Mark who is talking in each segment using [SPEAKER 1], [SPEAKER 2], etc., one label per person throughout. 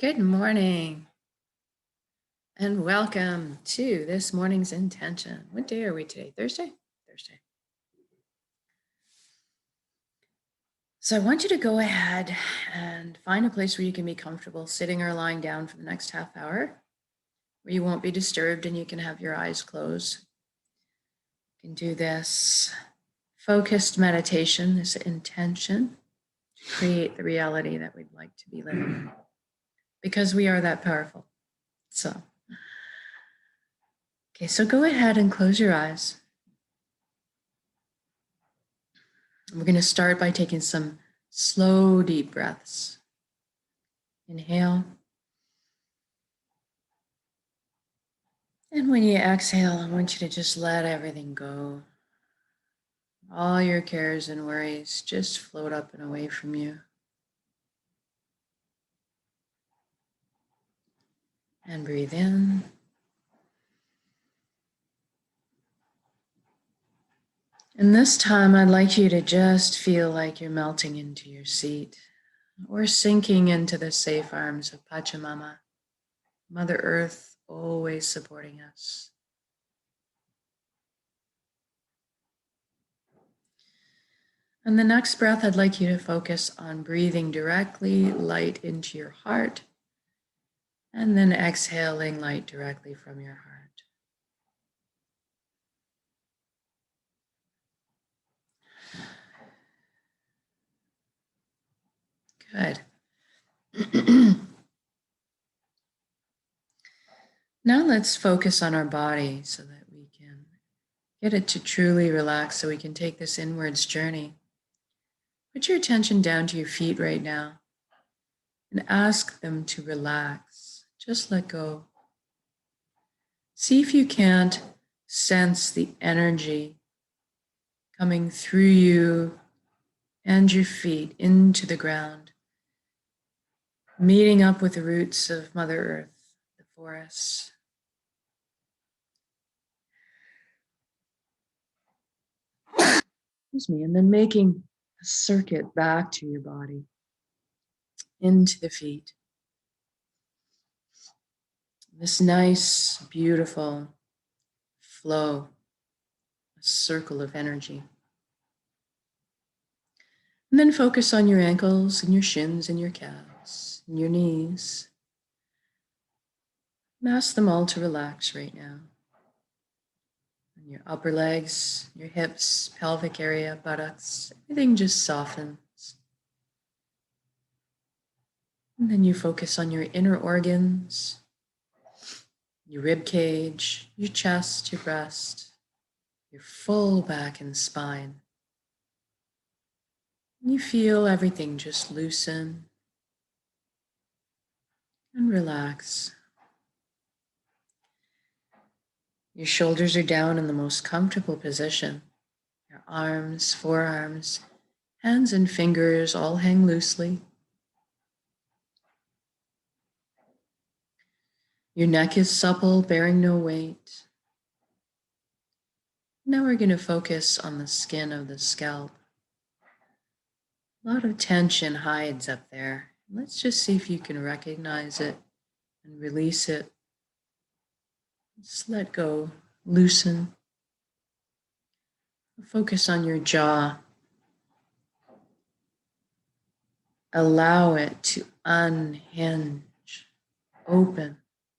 [SPEAKER 1] Good morning and welcome to this morning's intention. What day are we today? Thursday? Thursday. So I want you to go ahead and find a place where you can be comfortable sitting or lying down for the next half hour, where you won't be disturbed and you can have your eyes closed. You can do this focused meditation, this intention to create the reality that we'd like to be living in, because we are that powerful. So go ahead and close your eyes. We're going to start by taking some slow, deep breaths. Inhale. And when you exhale, I want you to just let everything go. All your cares and worries just float up and away from you. And breathe in. And this time, I'd like you to just feel like you're melting into your seat or sinking into the safe arms of Pachamama, Mother Earth, always supporting us. And the next breath, I'd like you to focus on breathing directly light into your heart, and then exhaling light directly from your heart. Good. Now let's focus on our body so that we can get it to truly relax, so we can take this inwards journey. Put your attention down to your feet right now and ask them to relax. Just let go. See if you can't sense the energy coming through you and your feet into the ground, meeting up with the roots of Mother Earth, the forest. Excuse me, and then making a circuit back to your body, into the feet. This nice, beautiful flow, a circle of energy. And then focus on your ankles and your shins and your calves and your knees. And ask them all to relax right now. And your upper legs, your hips, pelvic area, buttocks, everything just softens. And then you focus on your inner organs, your rib cage, your chest, your breast, your full back and spine. And you feel everything just loosen and relax. Your shoulders are down in the most comfortable position. Your arms, forearms, hands and fingers all hang loosely. Your neck is supple, bearing no weight. Now we're going to focus on the skin of the scalp. A lot of tension hides up there. Let's just see if you can recognize it and release it. Just let go, loosen. Focus on your jaw. Allow it to unhinge.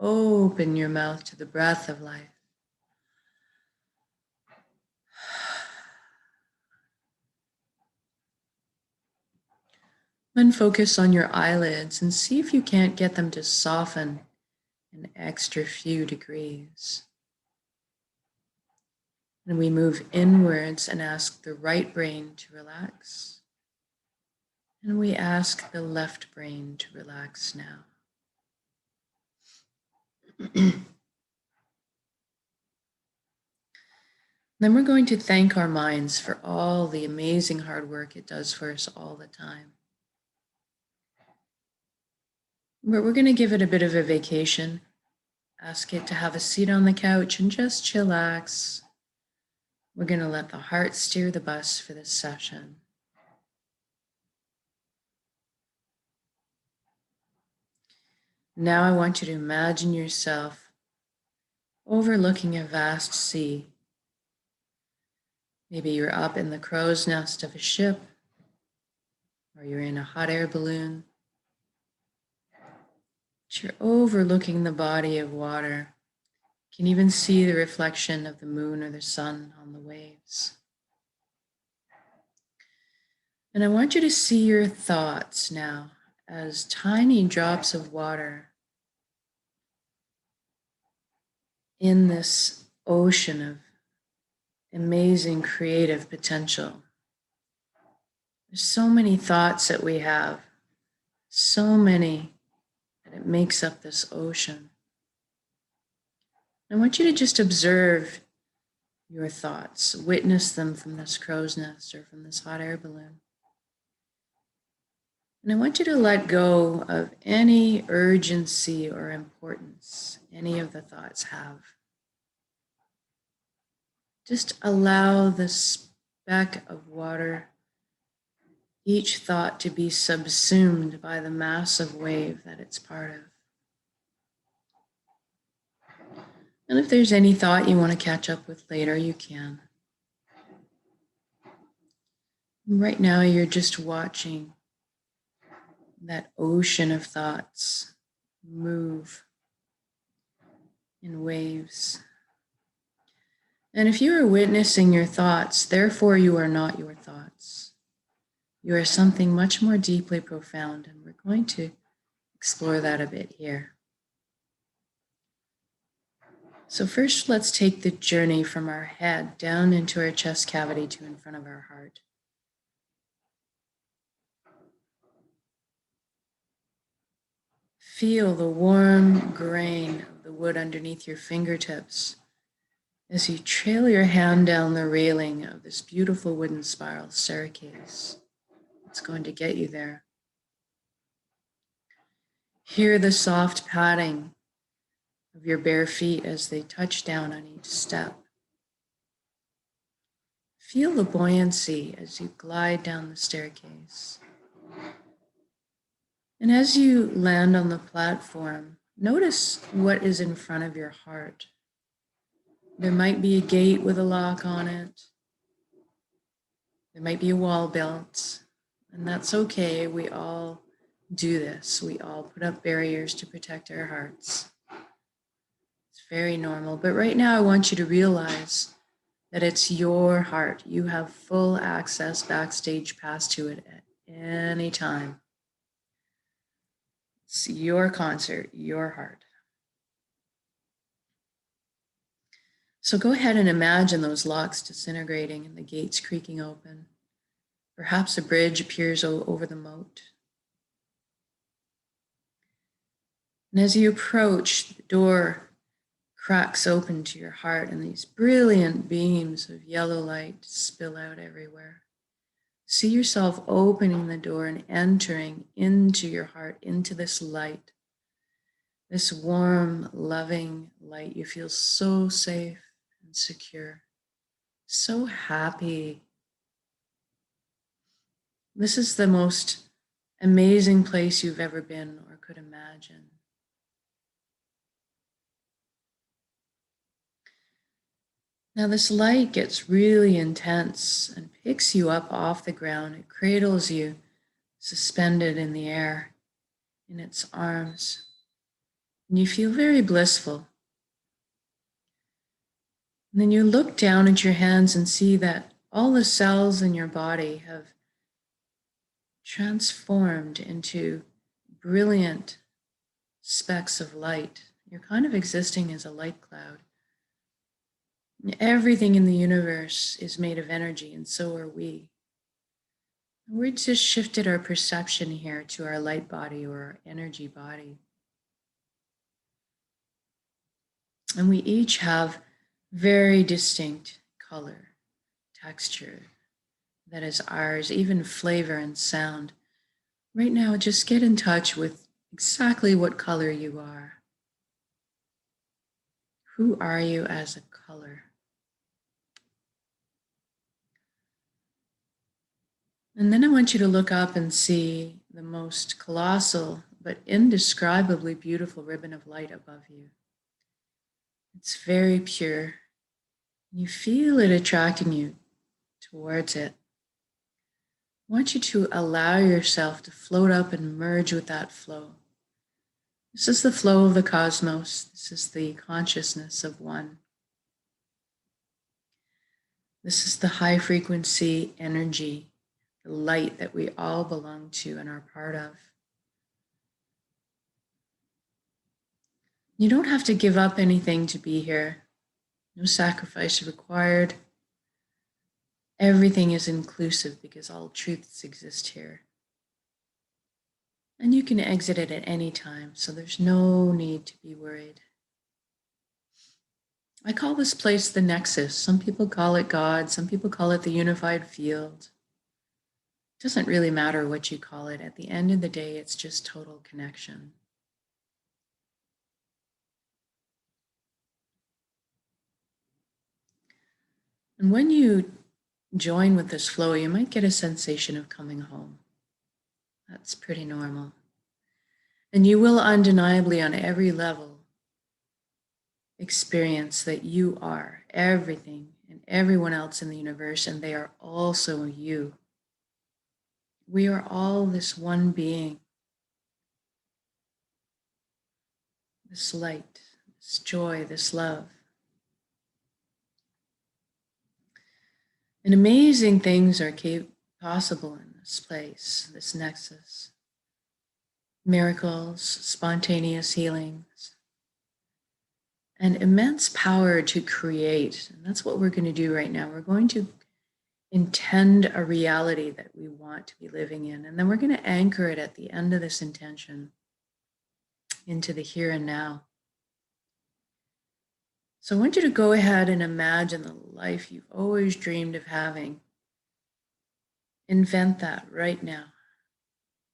[SPEAKER 1] Open your mouth to the breath of life. Then focus on your eyelids and see if you can't get them to soften an extra few degrees. And we move inwards and ask the right brain to relax. And we ask the left brain to relax now. Then we're going to thank our minds for all the amazing hard work it does for us all the time. But we're going to give it a bit of a vacation. Ask it to have a seat on the couch and just chillax. We're going to let the heart steer the bus for this session. Now I want you to imagine yourself overlooking a vast sea. Maybe you're up in the crow's nest of a ship, or you're in a hot air balloon. But you're overlooking the body of water. You can even see the reflection of the moon or the sun on the waves. And I want you to see your thoughts now as tiny drops of water in this ocean of amazing creative potential. There's so many thoughts that we have, so many, that it makes up this ocean. I want you to just observe your thoughts, witness them from this crow's nest or from this hot air balloon. And I want you to let go of any urgency or importance any of the thoughts have. Just allow the speck of water, each thought, to be subsumed by the massive wave that it's part of. And if there's any thought you want to catch up with later, you can. Right now, you're just watching that ocean of thoughts move in waves. And if you are witnessing your thoughts, therefore you are not your thoughts. You are something much more deeply profound, and we're going to explore that a bit here. So first, let's take the journey from our head down into our chest cavity to in front of our heart. Feel the warm grain of the wood underneath your fingertips as you trail your hand down the railing of this beautiful wooden spiral staircase. It's going to get you there. Hear the soft padding of your bare feet as they touch down on each step. Feel the buoyancy as you glide down the staircase. And as you land on the platform, notice what is in front of your heart. There might be a gate with a lock on it. There might be a wall built, and that's okay. We all do this. We all put up barriers to protect our hearts. It's very normal. But right now, I want you to realize that it's your heart. You have full access backstage pass to it at any time. It's your concert, your heart. So go ahead and imagine those locks disintegrating and the gates creaking open. Perhaps a bridge appears over the moat. And as you approach, the door cracks open to your heart, and these brilliant beams of yellow light spill out everywhere. See yourself opening the door and entering into your heart, into this light, this warm, loving light. You feel so safe and secure, so happy. This is the most amazing place you've ever been or could imagine. Now this light gets really intense and picks you up off the ground. It cradles you suspended in the air in its arms. And you feel very blissful. And then you look down at your hands and see that all the cells in your body have transformed into brilliant specks of light. You're kind of existing as a light cloud. Everything in the universe is made of energy, and so are we. We just shifted our perception here to our light body or our energy body. And we each have very distinct color, texture that is ours, even flavor and sound. Right now, just get in touch with exactly what color you are. Who are you as a color? And then I want you to look up and see the most colossal but indescribably beautiful ribbon of light above you. It's very pure. You feel it attracting you towards it. I want you to allow yourself to float up and merge with that flow. This is the flow of the cosmos. This is the consciousness of one. This is the high frequency energy, the light that we all belong to and are part of. You don't have to give up anything to be here. No sacrifice required. Everything is inclusive because all truths exist here. And you can exit it at any time, so there's no need to be worried. I call this place the nexus. Some people call it God, some people call it the unified field. It doesn't really matter what you call it. At the end of the day, it's just total connection. And when you join with this flow, you might get a sensation of coming home. That's pretty normal. And you will undeniably, on every level, experience that you are everything and everyone else in the universe, and they are also you. We are all this one being, this light, this joy, this love. And amazing things are possible in this place, this nexus. Miracles, spontaneous healings, and immense power to create. And that's what we're going to do right now. We're going to intend a reality that we want to be living in. And then we're going to anchor it at the end of this intention into the here and now. So I want you to go ahead and imagine the life you've always dreamed of having. Invent that right now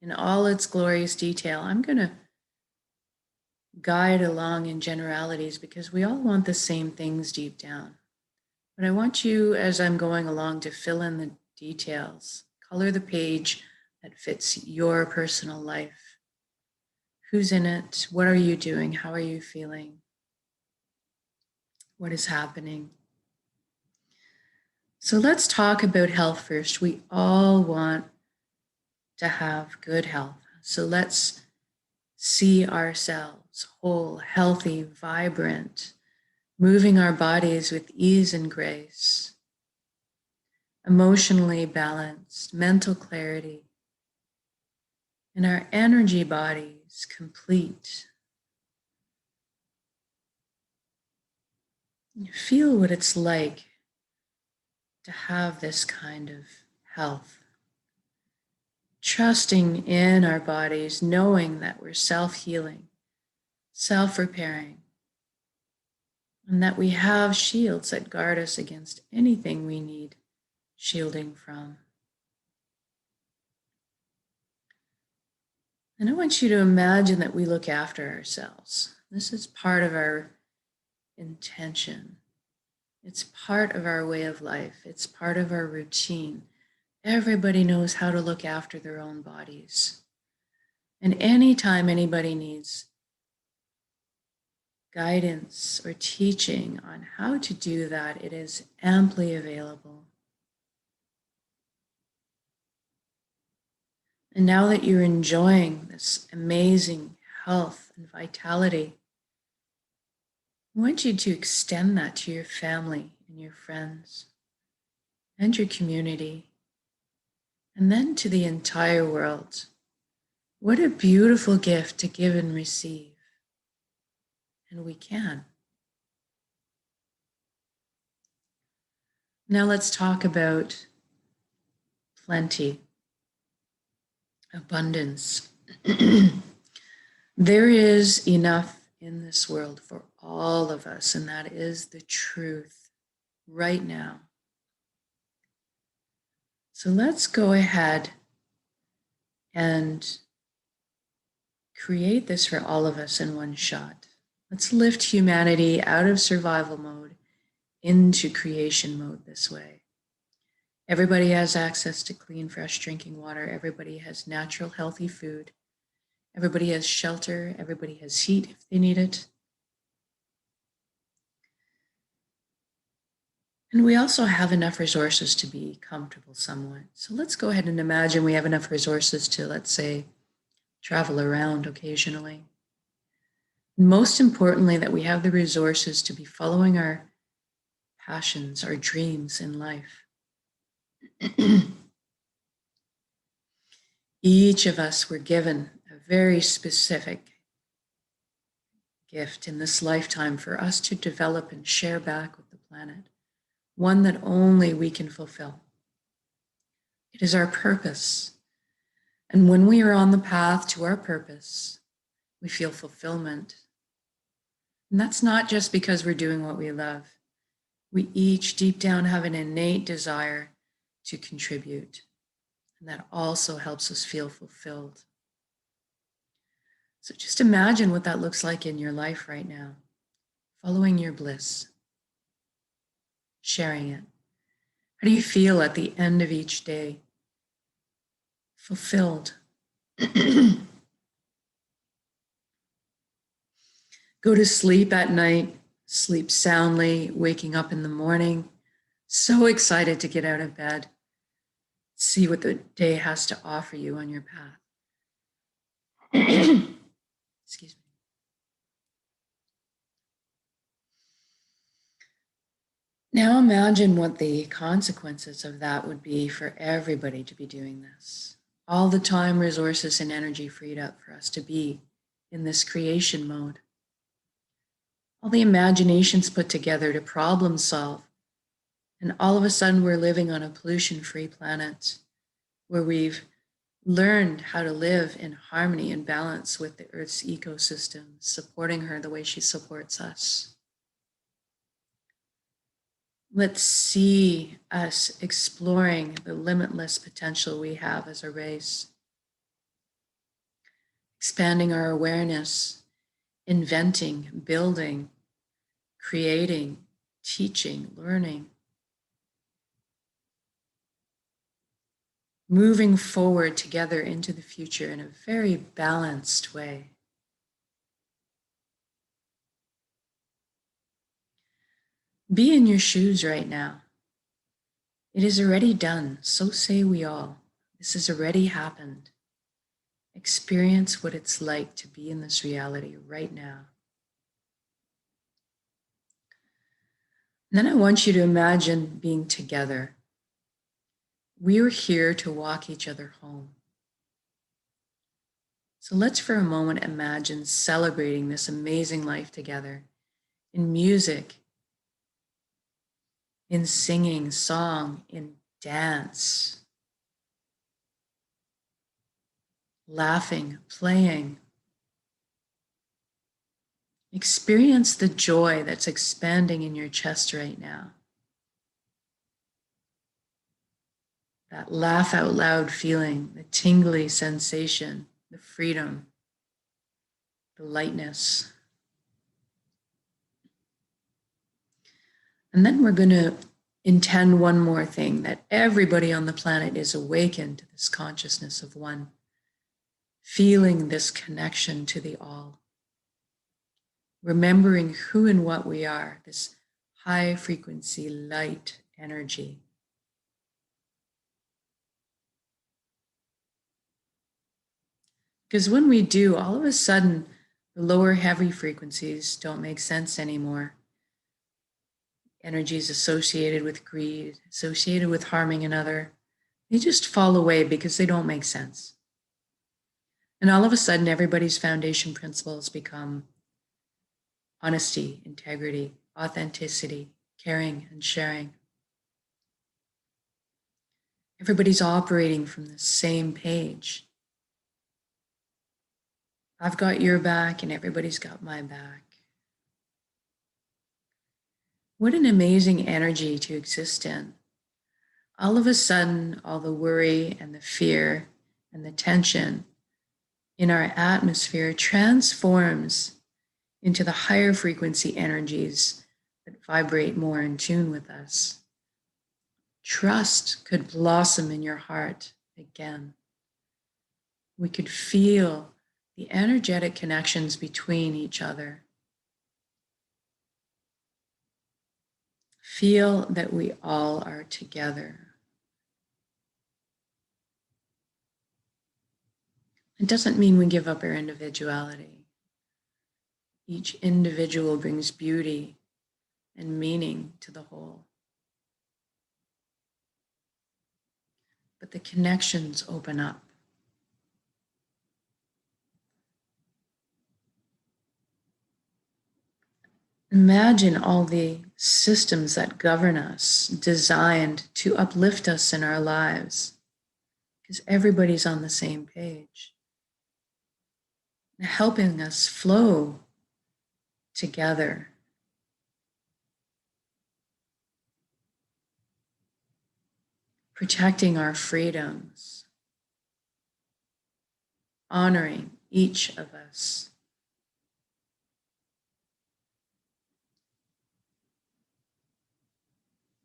[SPEAKER 1] in all its glorious detail. I'm going to guide along in generalities because we all want the same things deep down. But I want you, as I'm going along, to fill in the details, color the page that fits your personal life. Who's in it? What are you doing? How are you feeling? What is happening? So let's talk about health first. We all want to have good health. So let's see ourselves whole, healthy, vibrant, moving our bodies with ease and grace, emotionally balanced, mental clarity, and our energy bodies complete. Feel what it's like to have this kind of health. Trusting in our bodies, knowing that we're self-healing, self-repairing, and that we have shields that guard us against anything we need shielding from. And I want you to imagine that we look after ourselves. This is part of our intention. It's part of our way of life. It's part of our routine. Everybody knows how to look after their own bodies. And anytime anybody needs guidance or teaching on how to do that, it is amply available. And now that you're enjoying this amazing health and vitality, I want you to extend that to your family and your friends and your community, and then to the entire world. What a beautiful gift to give and receive. And we can. Now let's talk about plenty, abundance. There is enough in this world for all of us, and that is the truth right now. So let's go ahead and create this for all of us in one shot. Let's lift humanity out of survival mode into creation mode this way. Everybody has access to clean, fresh drinking water. Everybody has natural, healthy food. Everybody has shelter. Everybody has heat if they need it. And we also have enough resources to be comfortable somewhat. So let's go ahead and imagine we have enough resources to, let's say, travel around occasionally. Most importantly, that we have the resources to be following our passions, our dreams in life. Each of us were given a very specific gift in this lifetime for us to develop and share back with the planet, one that only we can fulfill. It is our purpose. And when we are on the path to our purpose, we feel fulfillment. And that's not just because we're doing what we love. We each deep down have an innate desire to contribute. And that also helps us feel fulfilled. So just imagine what that looks like in your life right now. Following your bliss. Sharing it. How do you feel at the end of each day? Fulfilled. Go to sleep at night, sleep soundly, waking up in the morning, so excited to get out of bed, see what the day has to offer you on your path. Excuse me. Now imagine what the consequences of that would be for everybody to be doing this. All the time, resources, and energy freed up for us to be in this creation mode. All the imaginations put together to problem solve. And all of a sudden, we're living on a pollution-free planet where we've learned how to live in harmony and balance with the Earth's ecosystem, supporting her the way she supports us. Let's see us exploring the limitless potential we have as a race, expanding our awareness, inventing, building, creating, teaching, learning, moving forward together into the future in a very balanced way. Be in your shoes right now. It is already done, so say we all. This has already happened. Experience what it's like to be in this reality right now. And then I want you to imagine being together. We are here to walk each other home. So let's for a moment imagine celebrating this amazing life together in music, in singing, song, in dance, laughing, playing. Experience the joy that's expanding in your chest right now. That laugh out loud feeling, the tingly sensation, the freedom, the lightness. And then we're going to intend one more thing, that everybody on the planet is awakened to this consciousness of one, feeling this connection to the all, remembering who and what we are, this high frequency light energy. Because when we do, all of a sudden, the lower heavy frequencies don't make sense anymore. Energies associated with greed, associated with harming another, they just fall away because they don't make sense. And all of a sudden, everybody's foundation principles become honesty, integrity, authenticity, caring, and sharing. Everybody's operating from the same page. I've got your back and everybody's got my back. What an amazing energy to exist in. All of a sudden, all the worry and the fear and the tension in our atmosphere transforms into the higher frequency energies that vibrate more in tune with us. Trust could blossom in your heart again. We could feel the energetic connections between each other. Feel that we all are together. It doesn't mean we give up our individuality. Each individual brings beauty and meaning to the whole. But the connections open up. Imagine all the systems that govern us, designed to uplift us in our lives, because everybody's on the same page, helping us flow together. Protecting our freedoms, honoring each of us.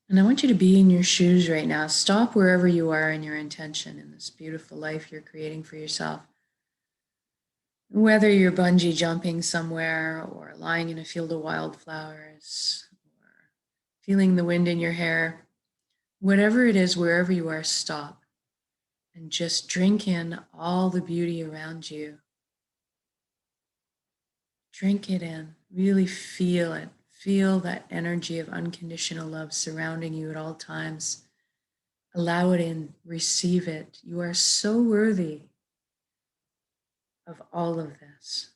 [SPEAKER 1] And I want you to be in your shoes right now. Stop wherever you are in your intention in this beautiful life you're creating for yourself. Whether you're bungee jumping somewhere or lying in a field of wildflowers or feeling the wind in your hair, whatever it is, wherever you are, stop and just drink in all the beauty around you. Drink it in, really feel it. Feel that energy of unconditional love surrounding you at all times. Allow it in, receive it. You are so worthy of all of this.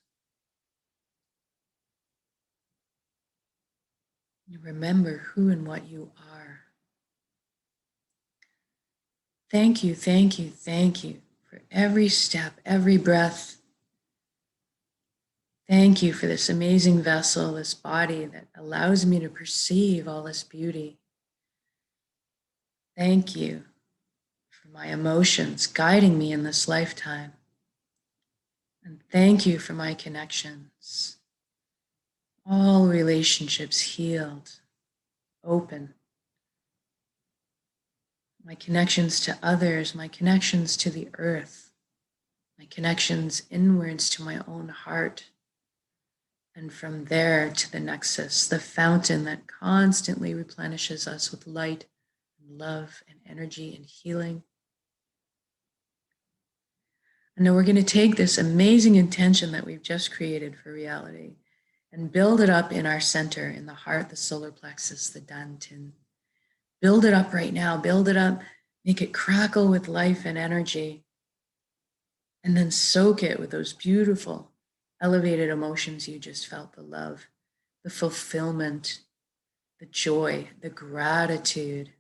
[SPEAKER 1] Remember who and what you are. Thank you, thank you, thank you for every step, every breath. Thank you for this amazing vessel, this body that allows me to perceive all this beauty. Thank you for my emotions guiding me in this lifetime. And thank you for my connections. All relationships healed, open. My connections to others, my connections to the earth, my connections inwards to my own heart. And from there to the nexus, the fountain that constantly replenishes us with light and love and energy and healing. And now we're going to take this amazing intention that we've just created for reality and build it up in our center, in the heart, the solar plexus, the dantian. Build it up right now, build it up, make it crackle with life and energy, and then soak it with those beautiful, elevated emotions you just felt, the love, the fulfillment, the joy, the gratitude.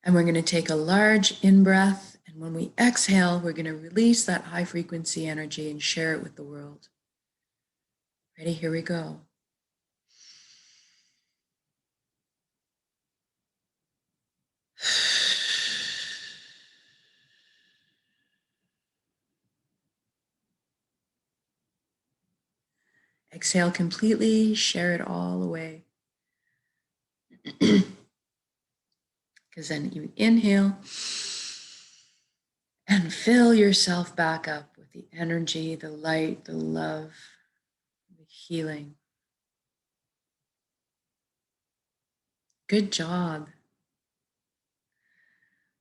[SPEAKER 1] And we're going to take a large in-breath, and when we exhale, we're going to release that high frequency energy and share it with the world. Ready? Here we go. Exhale completely, share it all away. Because then you inhale and fill yourself back up with the energy, the light, the love, the healing. Good job.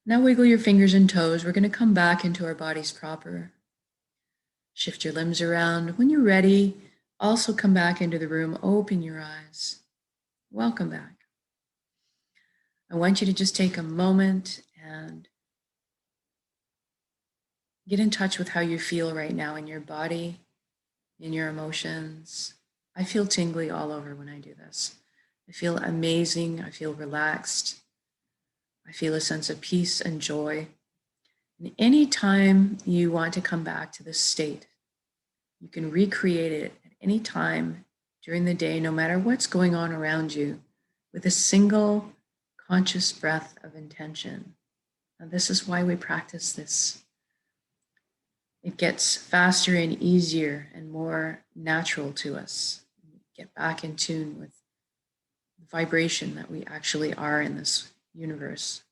[SPEAKER 1] Now wiggle your fingers and toes. We're going to come back into our bodies proper. Shift your limbs around. When you're ready, also come back into the room. Open your eyes. Welcome back. I want you to just take a moment and get in touch with how you feel right now in your body, in your emotions. I feel tingly all over when I do this. I feel amazing. I feel relaxed. I feel a sense of peace and joy. And anytime you want to come back to this state, you can recreate it at any time during the day, no matter what's going on around you, with a single conscious breath of intention. Now, this is why we practice this. It gets faster and easier and more natural to us. We get back in tune with the vibration that we actually are in this universe,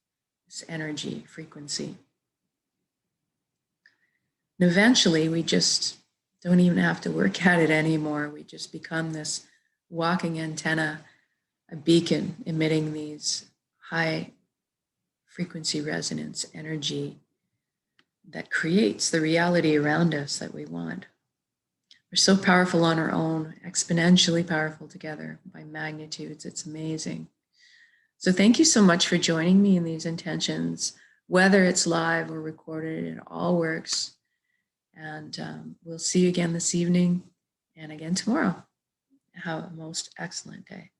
[SPEAKER 1] this energy frequency. And eventually we just don't even have to work at it anymore. We just become this walking antenna, a beacon emitting these high frequency resonance energy that creates the reality around us that we want. We're so powerful on our own, exponentially powerful together by magnitudes. It's amazing. So thank you so much for joining me in these intentions. Whether it's live or recorded, it all works. And we'll see you again this evening and again tomorrow. Have a most excellent day.